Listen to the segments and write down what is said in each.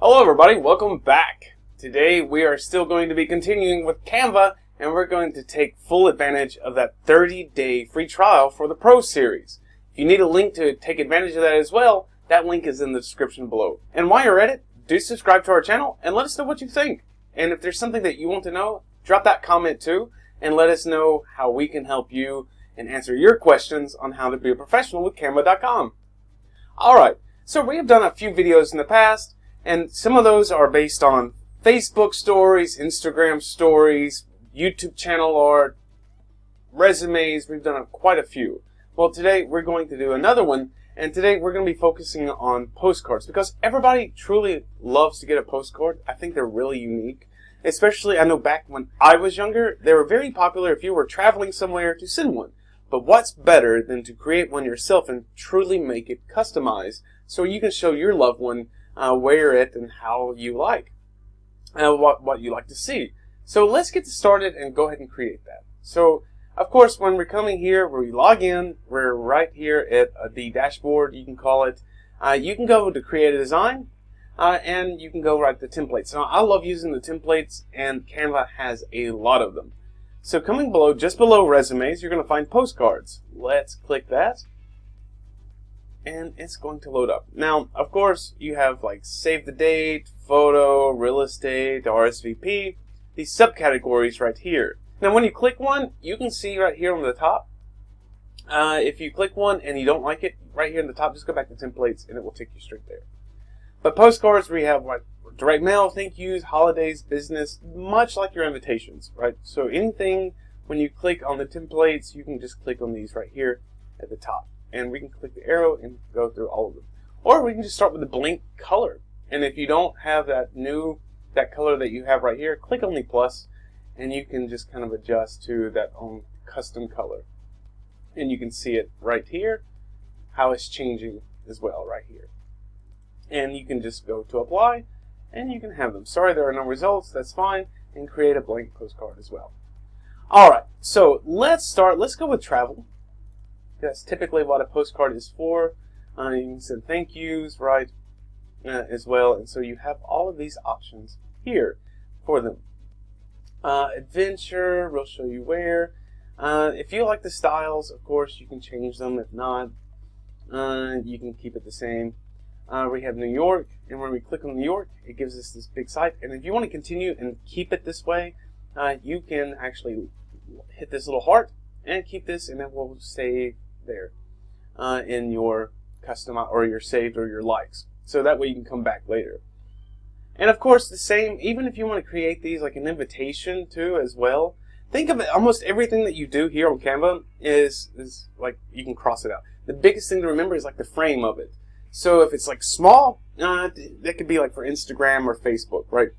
Hello everybody, welcome back. Today we are still going to be continuing with Canva, and we're going to take full advantage of that 30-day free trial for the Pro series. If you need a link to take advantage of that as well, that link is in the description below. And while you're at it, do subscribe to our channel and let us know what you think. And if there's something that you want to know, drop that comment too, and let us know how we can help you and answer your questions on how to be a professional with Canva.com. Alright, so we have done a few videos in the past, and some of those are based on Facebook stories, Instagram stories, YouTube channel art, resumes. We've done quite a few. Well, today we're going to do another one, and today we're going to be focusing on postcards because everybody truly loves to get a postcard. I think they're really unique. Especially, I know back when I was younger, they were very popular if you were traveling somewhere to send one. But what's better than to create one yourself and truly make it customized so you can show your loved one wear it and how you like, what you like to see. So let's get started and go ahead and create that. So of course, when we're coming here, where we log in, we're right here at the dashboard, you can call it. You can go to create a design, and you can go right to templates. Now I love using the templates, and Canva has a lot of them. So coming below, just below resumes, you're going to find postcards. Let's click that. And it's going to load up. Now, of course, you have like save the date, photo, real estate, RSVP, these subcategories right here. Now, when you click one, you can see right here on the top. If you click one and you don't like it, right here in the top, just go back to templates and it will take you straight there. But postcards, we have like direct mail, thank yous, holidays, business, much like your invitations, right? So anything, when you click on the templates, you can just click on these right here at the top. And we can click the arrow and go through all of them. Or we can just start with a blank color. And if you don't have that color that you have right here, click on the plus and you can just kind of adjust to that own custom color. And you can see it right here, how it's changing as well right here. And you can just go to apply and you can have them. Sorry, there are no results, that's fine. And create a blank postcard as well. Alright, so let's start. Let's go with travel. That's typically what a postcard is for. You can send thank yous, right, as well. And so you have all of these options here for them. Adventure, we'll show you where. If you like the styles, of course, you can change them. If not, you can keep it the same. We have New York, and when we click on New York, it gives us this big site. And if you want to continue and keep it this way, you can actually hit this little heart and keep this, and it will stay there in your custom or your saved or your likes, so that way you can come back later. And of course, the same, even if you want to create these like an invitation too as well. Think of it, almost everything that you do here on Canva is like, you can cross it out. The biggest thing to remember is like the frame of it. So if it's like small, that could be like for Instagram or Facebook, right?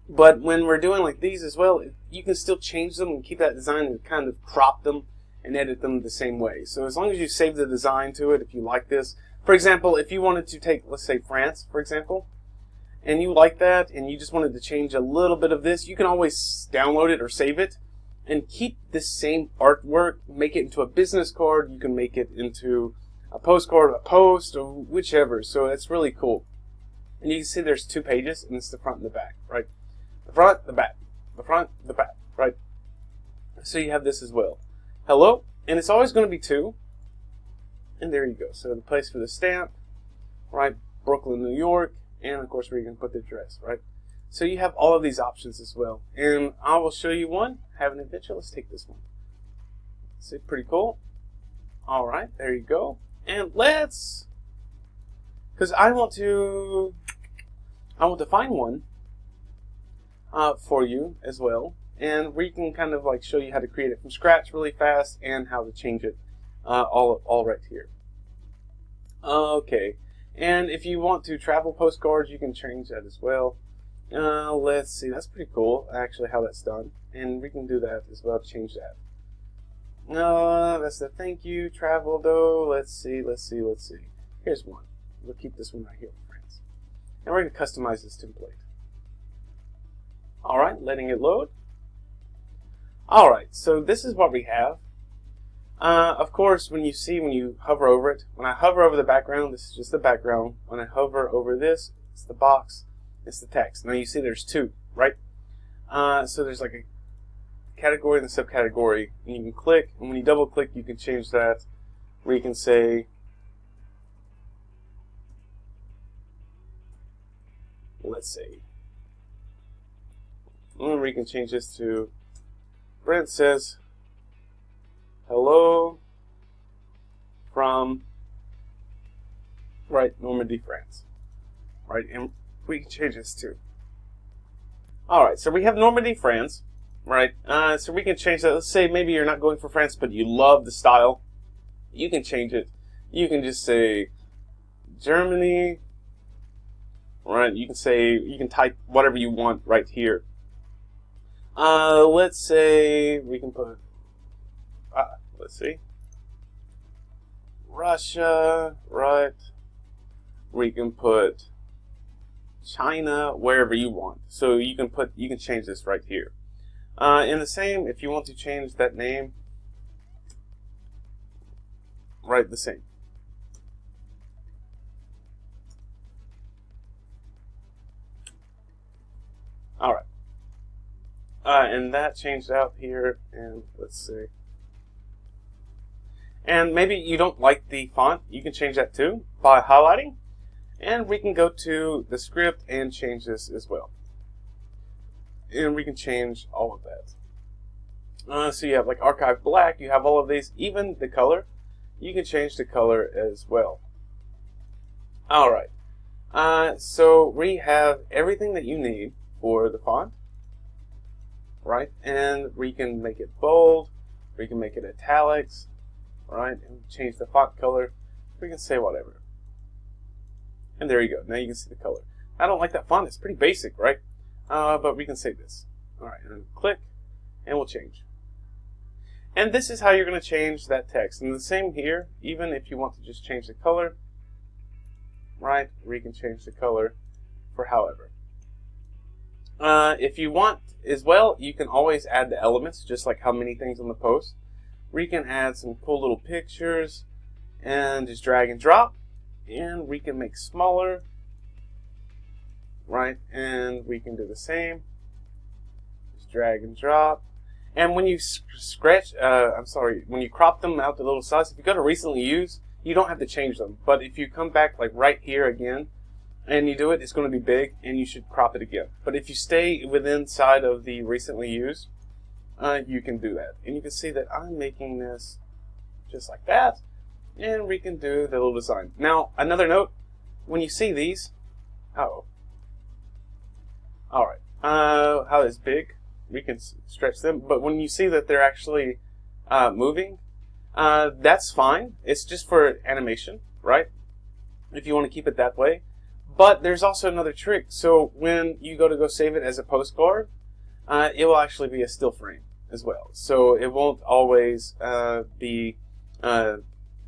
But when we're doing like these as well, you can still change them and keep that design and kind of crop them and edit them the same way. So as long as you save the design to it, if you like this. For example, if you wanted to take, let's say France, for example, and you like that and you just wanted to change a little bit of this, you can always download it or save it and keep this same artwork, make it into a business card, you can make it into a postcard, a post, or whichever. So that's really cool. And you can see there's two pages, and it's the front and the back, right? The front, the back, the front, the back, right? So you have this as well. Hello, and it's always going to be two. And there you go. So the place for the stamp, right? Brooklyn, New York, and of course where you can put the address, right? So you have all of these options as well. And I will show you one. Have an adventure. Let's take this one. See, pretty cool. All right, there you go. And let's, because I want to find one for you as well. And we can kind of like show you how to create it from scratch really fast and how to change it all right here. Okay, and if you want to travel postcards, you can change that as well. Let's see, that's pretty cool actually how that's done. And we can do that as well, change that. That's the thank you, travel though. Let's see. Here's one. We'll keep this one right here, friends. And we're going to customize this template. Alright, letting it load. Alright, so this is what we have. Of course, when you hover over it, when I hover over the background, this is just the background. When I hover over this, it's the box. It's the text. Now you see there's two, right? So there's like a category and a subcategory, and you can click, and when you double click, you can change that, where you can say, let's see, and we can change this to, Brent says, hello from, right, Normandy, France, right, and we can change this too. Alright, so we have Normandy, France, right, so we can change that. Let's say maybe you're not going for France, but you love the style. You can change it. You can just say Germany, right, you can type whatever you want right here. Let's say we can put, let's see, Russia, right, we can put China, wherever you want. So you can change this right here. And the same, if you want to change that name, right, the same. Alright. And that changed out here, and let's see. And maybe you don't like the font, you can change that too by highlighting. And we can go to the script and change this as well. And we can change all of that. So you have like archive black, you have all of these, even the color. You can change the color as well. Alright. So we have everything that you need for the font. Right? And we can make it bold. We can make it italics. Right? And change the font color. We can say whatever. And there you go. Now you can see the color. I don't like that font. It's pretty basic, right? But we can save this. Alright, and then click, and we'll change. And this is how you're going to change that text. And the same here, even if you want to just change the color, right? We can change the color for however. If you want as well, you can always add the elements, just like how many things on the post. We can add some cool little pictures, and just drag and drop. And we can make smaller, right? And we can do the same. Just drag and drop. And when you when you crop them out to little size, if you go to recently used, you don't have to change them. But if you come back like right here again, and you do it, it's going to be big, and you should crop it again. But if you stay within inside of the recently used, you can do that. And you can see that I'm making this just like that. And we can do the little design. Now, another note, when you see these, alright, how it's big, we can stretch them, but when you see that they're actually moving, that's fine. It's just for animation, right? If you want to keep it that way. But there's also another trick. So when you go save it as a postcard, it will actually be a still frame as well. So it won't always be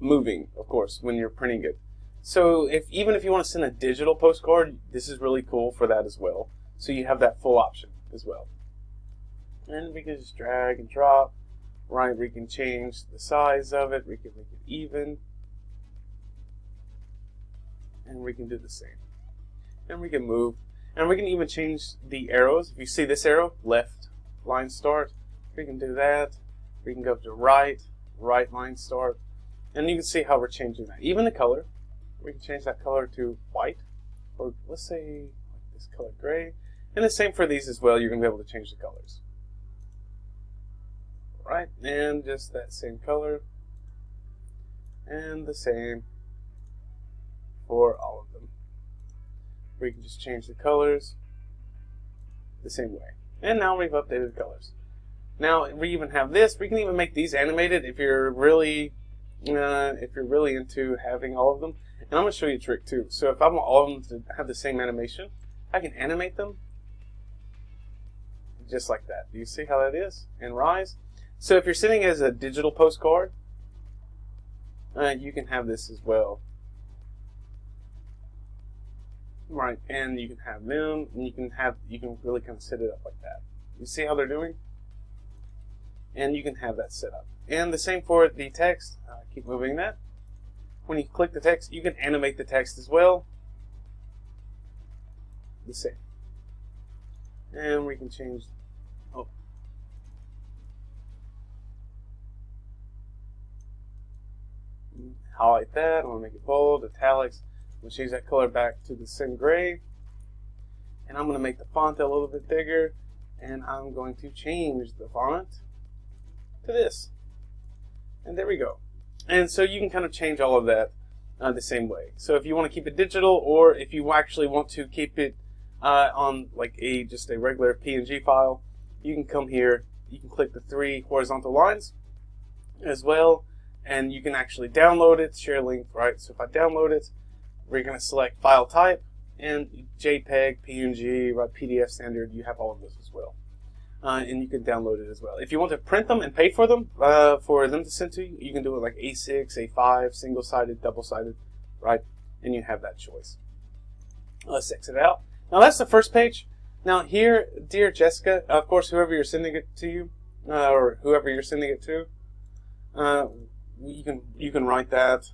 moving, of course, when you're printing it. So even if you want to send a digital postcard, this is really cool for that as well. So you have that full option as well. And we can just drag and drop, right? We can change the size of it. We can make it even. And we can do the same. And we can move. And we can even change the arrows. If you see this arrow, left line start, we can do that. We can go to right line start. And you can see how we're changing that. Even the color, we can change that color to white, or let's say this color gray. And the same for these as well. You're going to be able to change the colors. Right, and just that same color, and the same for all of them. We can just change the colors the same way. And now we've updated the colors. Now we even have this. We can even make these animated if you're really into having all of them. And I'm going to show you a trick too. So if I want all of them to have the same animation, I can animate them just like that. Do you see how that is? And rise. So if you're sending as a digital postcard, you can have this as well. Right, and you can have them, and you can really kind of set it up like that. You see how they're doing? And you can have that set up. And the same for the text. Keep moving that. When you click the text, you can animate the text as well. The same. And we can change, oh, highlight that. I'm going to make it bold, italics. I'm going to change that color back to the same gray. And I'm going to make the font a little bit bigger. And I'm going to change the font to this. And there we go. And so you can kind of change all of that the same way. So if you want to keep it digital, or if you actually want to keep it on like just a regular PNG file, you can come here. You can click the 3 horizontal lines as well, and you can actually download it, share link, right? So if I download it, we're going to select file type, and JPEG, PNG, right, PDF standard, you have all of those as well. And you can download it as well. If you want to print them and pay for them to send to you, you can do it like A6, A5, single-sided, double-sided, right? And you have that choice. Let's exit out. Now that's the first page. Now here, dear Jessica, of course, whoever you're sending it to you, or whoever you're sending it to, you can write that.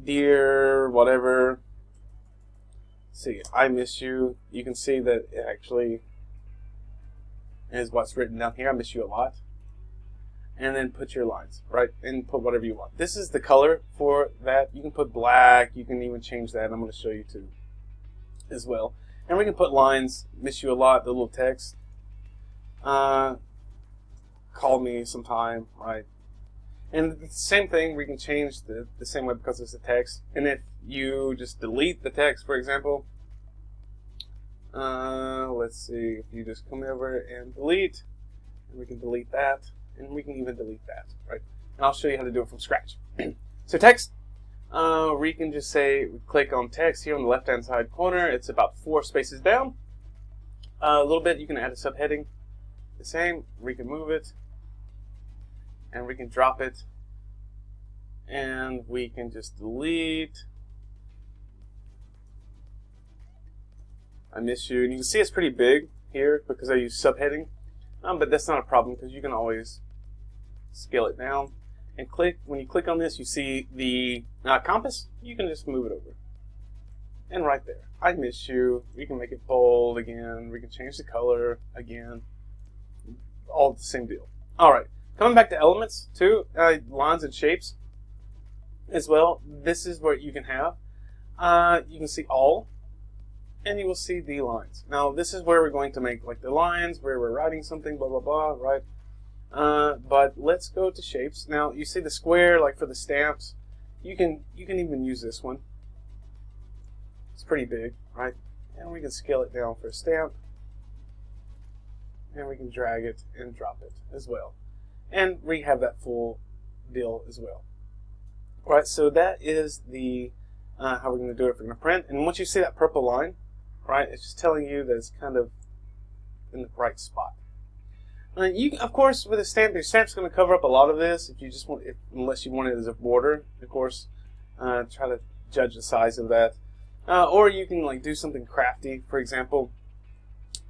Dear whatever. See, I miss you. You can see that it actually is what's written down here. I miss you a lot. And then put your lines, right? And put whatever you want. This is the color for that. You can put black. You can even change that. I'm going to show you too as well. And we can put lines, miss you a lot, the little text. Call me sometime, right? And the same thing, we can change the same way because it's a text. And if you just delete the text, for example, let's see, if you just come over and delete, and we can delete that, and we can even delete that, right? And I'll show you how to do it from scratch. So text, we can just say, click on text here on the left-hand side corner. It's about 4 spaces down. A little bit, you can add a subheading. The same, we can move it, and we can drop it, and we can just delete. I miss you. And you can see it's pretty big here because I use subheading, but that's not a problem because you can always scale it down. And when you click on this, you see the compass. You can just move it over. And right there, I miss you. We can make it bold again. We can change the color again. All the same deal. All right. Coming back to elements too, lines and shapes as well. This is where you can have, you can see all, and you will see the lines. Now this is where we're going to make like the lines, where we're writing something, blah, blah, blah, right? But let's go to shapes. Now you see the square, like for the stamps, you can even use this one. It's pretty big, right? And we can scale it down for a stamp, and we can drag it and drop it as well. And we have that full deal as well. All right, so that is the how we're going to do it. We're going to print, and once you see that purple line, right, it's just telling you that it's kind of in the right spot. You, of course, with a stamp, your stamp's going to cover up a lot of this. If you just want, unless you want it as a border, of course, try to judge the size of that. Or you can like do something crafty. For example,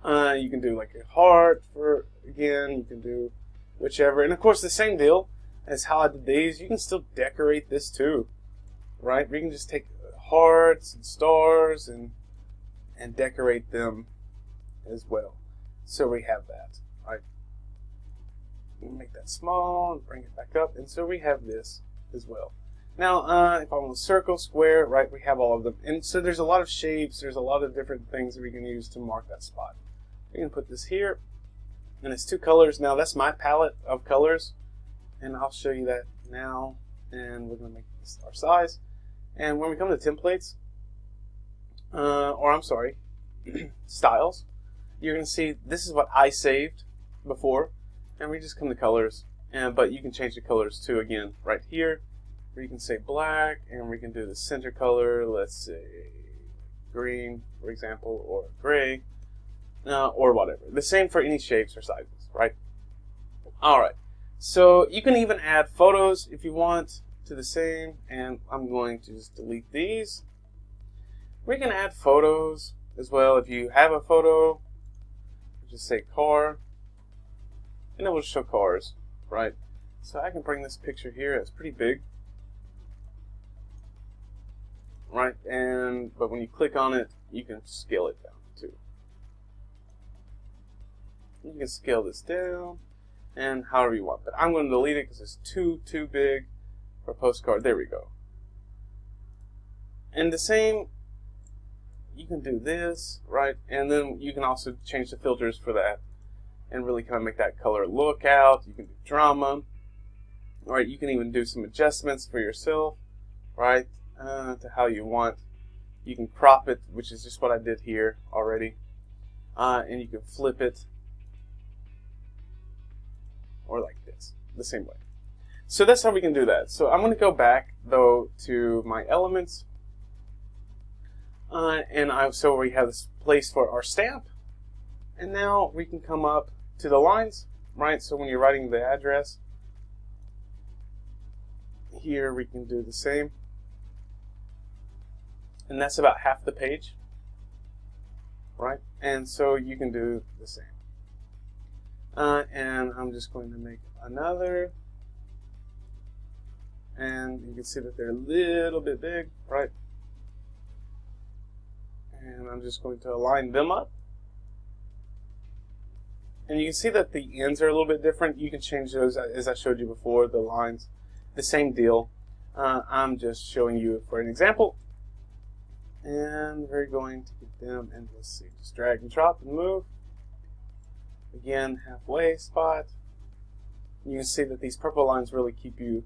you can do like a heart for again. You can do whichever, and of course the same deal as how I did these. You can still decorate this too, right? We can just take hearts and stars and decorate them as well. So we have that, right? Make that small and bring it back up, and so we have this as well. Now, if I want circle, square, right? We have all of them, and so there's a lot of shapes. There's a lot of different things that we can use to mark that spot. We can put this here. And it's 2 colors. Now that's my palette of colors, and I'll show you that now. And we're going to make this our size. And when we come to templates, or I'm sorry, styles, you're going to see this is what I saved before, and we just come to colors. But you can change the colors too. Again, right here, where you can say black, and we can do the center color. Let's say green, for example, or gray. Or whatever. The same for any shapes or sizes, right? Alright, so you can even add photos if you want to the same, and I'm going to just delete these. We can add photos as well. If you have a photo, just say car, and it will show cars, right? So I can bring this picture here. It's pretty big, right? But when you click on it, you can scale it down too. You can scale this down and however you want, but I'm going to delete it because it's too big for a postcard. There we go. And the same, you can do this, right? And then you can also change the filters for that and really kind of make that color look out. You can do drama, right? You can even do some adjustments for yourself, right? To how you want. You can crop it, which is just what I did here already. And you can flip it, or like this, the same way. So that's how we can do that. So I'm going to go back, though, to my elements. So we have this place for our stamp. And now we can come up to the lines, right? So when you're writing the address, here we can do the same. And that's about half the page, right? And so you can do the same. And I'm just going to make another. And you can see that they're a little bit big, right? And I'm just going to align them up. And you can see that the ends are a little bit different. You can change those as I showed you before, the lines. The same deal. I'm just showing you for an example. And we're going to get them, and let's see, just drag and drop and move. Again, halfway spot. You can see that these purple lines really keep you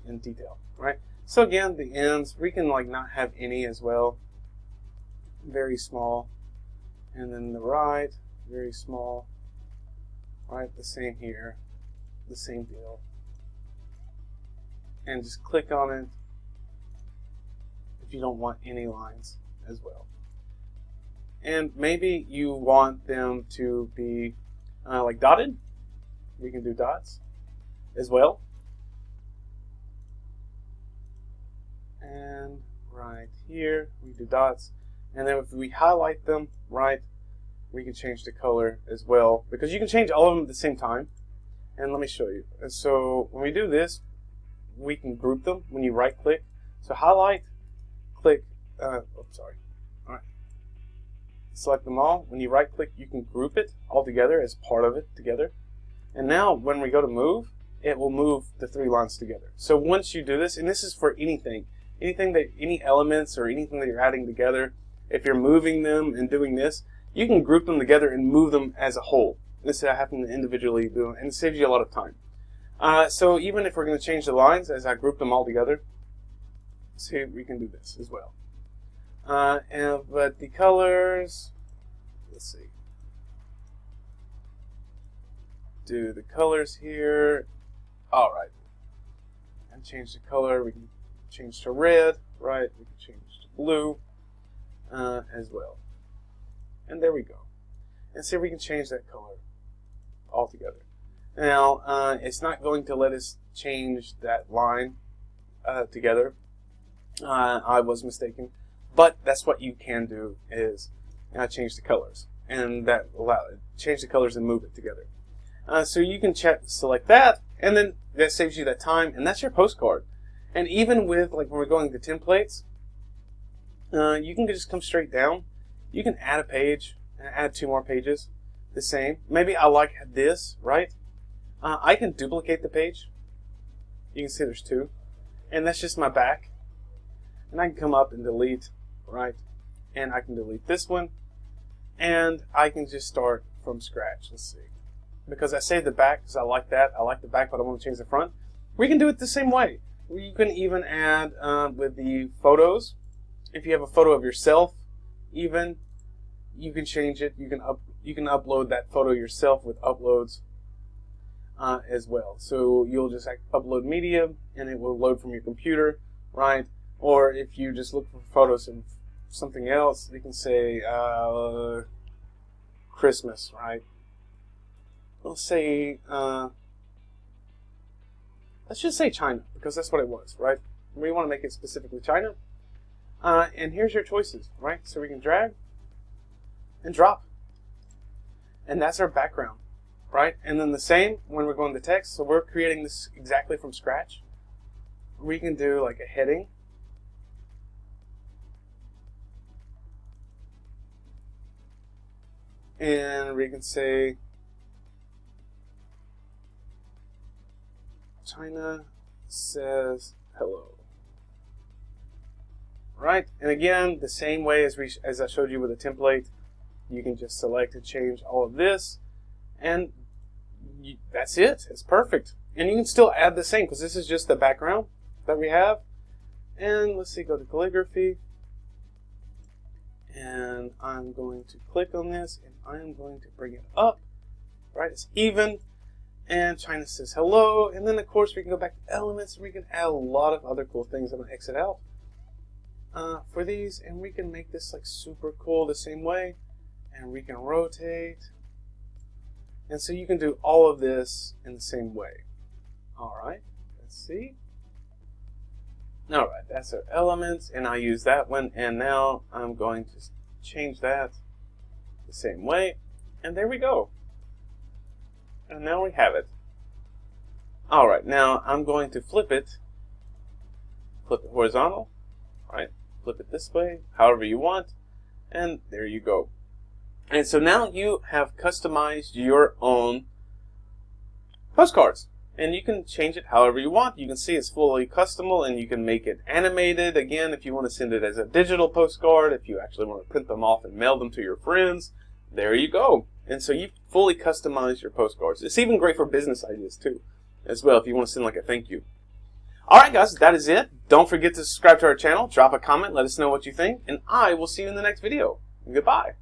in detail, right? So again, the ends, we can like not have any as well. Very small. And then the right, very small. Right, the same here. The same deal. And just click on it if you don't want any lines as well. And maybe you want them to be like dotted. We can do dots as well. And right here we do dots. And then if we highlight them, right, we can change the color as well, because you can change all of them at the same time. And let me show you. And so when we do this, we can group them when you right click. So highlight, click, sorry. All right. Select them all. When you right click, you can group it all together as part of it together. And now when we go to move, it will move the three lines together. So once you do this, and this is for anything that, any elements or anything that you're adding together, if you're moving them and doing this, you can group them together and move them as a whole instead of having to individually do them, and it saves you a lot of time. So even if we're going to change the lines as I group them all together, see, we can do this as well. But the colors, let's see. Do the colors here. All right. And change the color. We can change to red, right? We can change to blue as well. And there we go. And see if we can change that color altogether. Now, it's not going to let us change that line together. I was mistaken. But that's what you can do, is change the colors. And that change the colors and move it together. So you can select that, and then that saves you that time, and that's your postcard. And even with, like, when we're going to templates, you can just come straight down. You can add a page, and add 2 more pages, the same. Maybe I like this, right? I can duplicate the page. You can see there's 2. And that's just my back. And I can come up and delete, right? And I can delete this one. And I can just start from scratch. Let's see. Because I saved the back because I like that. I like the back, but I want to change the front. We can do it the same way. You can even add with the photos. If you have a photo of yourself, even, you can change it. You can upload that photo yourself with uploads as well. So you'll just upload media, and it will load from your computer, right? Or if you just look for photos of something else, you can say Christmas, right? Let's say, let's just say China, because that's what it was, right? We want to make it specifically China. And here's your choices, right? So we can drag and drop. And that's our background, right? And then the same when we're going to text. So we're creating this exactly from scratch. We can do like a heading. And we can say China says hello. Right, and again, the same way as I showed you with the template, you can just select and change all of this, and that's it. It's perfect. And you can still add the same, because this is just the background that we have. And let's see, go to calligraphy, and I'm going to click on this, and I'm going to bring it up. Right, it's even. And China says hello, and then of course we can go back to elements, and we can add a lot of other cool things. I'm going to exit out for these, and we can make this like super cool the same way, and we can rotate, and so you can do all of this in the same way. Alright, let's see. Alright, that's our elements, and I use that one, and now I'm going to change that the same way, and there we go. And now we have it. Alright, now I'm going to flip it horizontal, alright, flip it this way, however you want, and there you go. And so now you have customized your own postcards, and you can change it however you want. You can see it's fully customable, and you can make it animated again if you want to send it as a digital postcard, if you actually want to print them off and mail them to your friends. There you go. And so you've fully customized your postcards. It's even great for business ideas too, as well, if you want to send like a thank you. Alright guys, that is it. Don't forget to subscribe to our channel, drop a comment, let us know what you think, and I will see you in the next video. Goodbye.